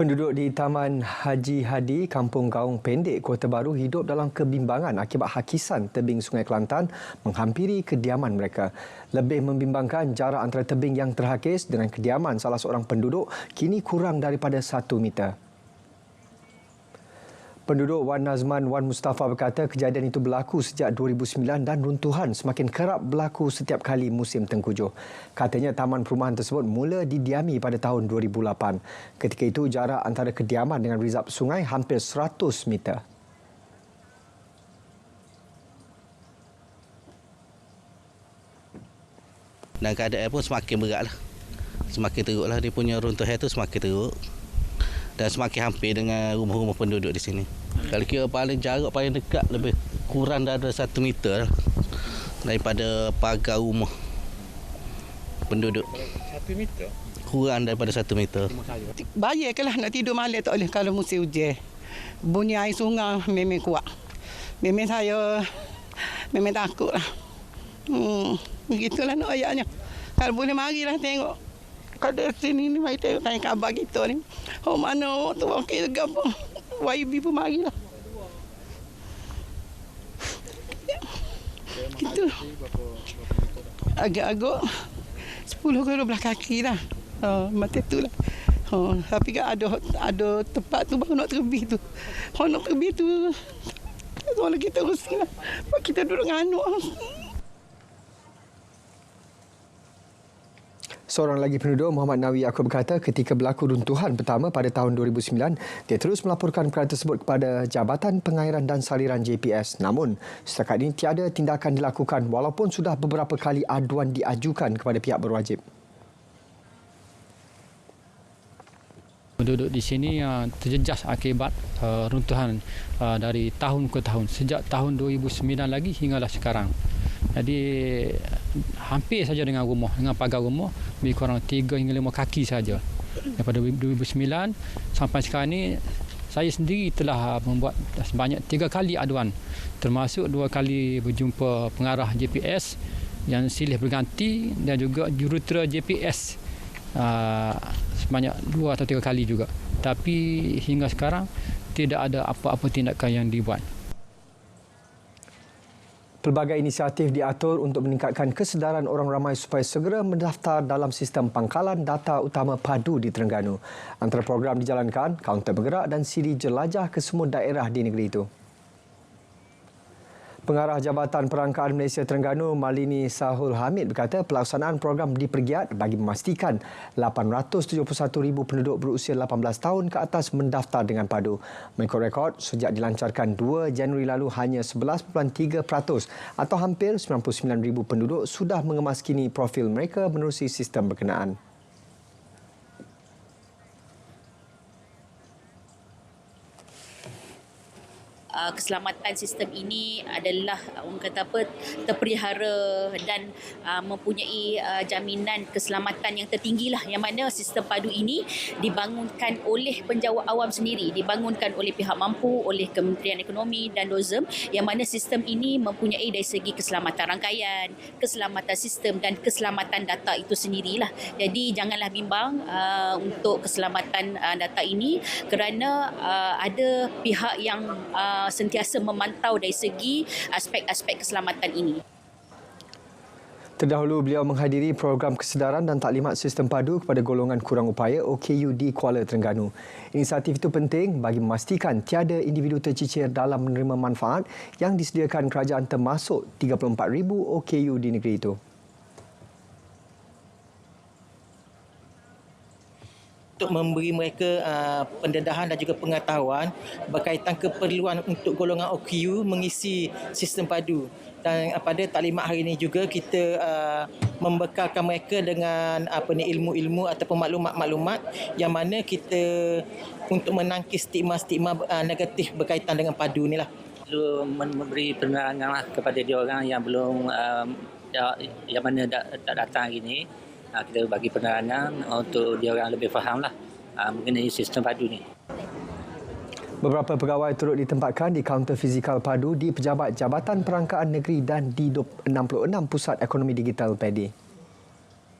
Penduduk di Taman Haji Hadi, Kampung Gaung Pendek, Kota Baru hidup dalam kebimbangan akibat hakisan tebing Sungai Kelantan menghampiri kediaman mereka. Lebih membimbangkan, jarak antara tebing yang terhakis dengan kediaman salah seorang penduduk kini kurang daripada 1 meter. Penduduk Wan Nazman Wan Mustafa berkata kejadian itu berlaku sejak 2009 dan runtuhan semakin kerap berlaku setiap kali musim tengkujuh. Katanya taman perumahan tersebut mula didiami pada tahun 2008. Ketika itu jarak antara kediaman dengan rizab sungai hampir 100 meter. Dan keadaan pun semakin beratlah. Semakin teruklah dia punya runtuhan itu semakin teruk. Dan semakin hampir dengan rumah-rumah penduduk di sini. Kalau kira jarak paling dekat lebih kurang dah ada 1 meter daripada pagar rumah penduduk. 1 meter? Kurang daripada 1 meter. Bayarkanlah nak tidur malam tak boleh kalau musim hujan. Bunyi air sungai memang kuat. Memang saya memang takutlah. Begitulah nak ayatnya. Kalau boleh marilah tengok. Kada sini ni mai tengok tanya khabar kita ni. Oh mana tu okey ke apa? YB pun marilah. Gitu. Agak-agak 10 ke 12 kaki dah. Mata tu lah. Tapi kan ada tempat tu baru nak terbih tu. Nak terbih tu. Soalnya kita rusing lah. Kita duduk dengan anak. Seorang lagi penduduk, Muhammad Nawi Yaakob berkata ketika berlaku runtuhan pertama pada tahun 2009, dia terus melaporkan perkara tersebut kepada Jabatan Pengairan dan Saliran JPS. Namun, setakat ini tiada tindakan dilakukan walaupun sudah beberapa kali aduan diajukan kepada pihak berwajib. Penduduk di sini terjejas akibat runtuhan dari tahun ke tahun. Sejak tahun 2009 lagi hinggalah sekarang. Jadi hampir saja dengan rumah, dengan pagar rumah lebih kurang 3 hingga 5 kaki saja. Daripada 2009 sampai sekarang ini saya sendiri telah membuat sebanyak 3 kali aduan, termasuk 2 kali berjumpa pengarah JPS yang silih berganti dan juga jurutera JPS sebanyak 2 atau 3 kali juga. Tapi hingga sekarang tidak ada apa-apa tindakan yang dibuat. Pelbagai inisiatif diatur untuk meningkatkan kesedaran orang ramai supaya segera mendaftar dalam sistem pangkalan data utama padu di Terengganu. Antara program dijalankan, kaunter bergerak dan siri jelajah ke semua daerah di negeri itu. Pengarah Jabatan Perangkaan Malaysia Terengganu, Malini Sahul Hamid berkata pelaksanaan program dipergiat bagi memastikan 871,000 penduduk berusia 18 tahun ke atas mendaftar dengan padu. Mengikut rekod, sejak dilancarkan 2 Januari lalu hanya 11.3% atau hampir 99,000 penduduk sudah mengemas kini profil mereka menerusi sistem berkenaan. Keselamatan sistem ini adalah orang kata apa, terpelihara dan mempunyai jaminan keselamatan yang tertinggilah, yang mana sistem padu ini dibangunkan oleh penjawat awam sendiri, dibangunkan oleh pihak mampu, oleh Kementerian Ekonomi dan DOZEM, yang mana sistem ini mempunyai dari segi keselamatan rangkaian, keselamatan sistem dan keselamatan data itu sendirilah. Jadi janganlah bimbang untuk keselamatan data ini kerana ada pihak yang sentiasa memantau dari segi aspek-aspek keselamatan ini. Terdahulu beliau menghadiri program kesedaran dan taklimat sistem padu kepada golongan kurang upaya OKU di Kuala Terengganu. Inisiatif itu penting bagi memastikan tiada individu tercicir dalam menerima manfaat yang disediakan kerajaan termasuk 34,000 OKU di negeri itu. Untuk memberi mereka pendedahan dan juga pengetahuan berkaitan keperluan untuk golongan OKU mengisi sistem padu. Dan pada taklimat hari ini juga kita membekalkan mereka dengan ilmu-ilmu ataupun maklumat-maklumat yang mana kita untuk menangkis stigma-stigma negatif berkaitan dengan padu inilah. Perlu memberi penerangan kepada diorang yang belum yang mana tak datang hari ini. Kita bagi penerangan untuk dia orang lebih fahamlah mengenai sistem padu ni. Beberapa pegawai turut ditempatkan di kaunter fizikal padu di Pejabat Jabatan Perangkaan Negeri dan di 66 Pusat Ekonomi Digital PEDI.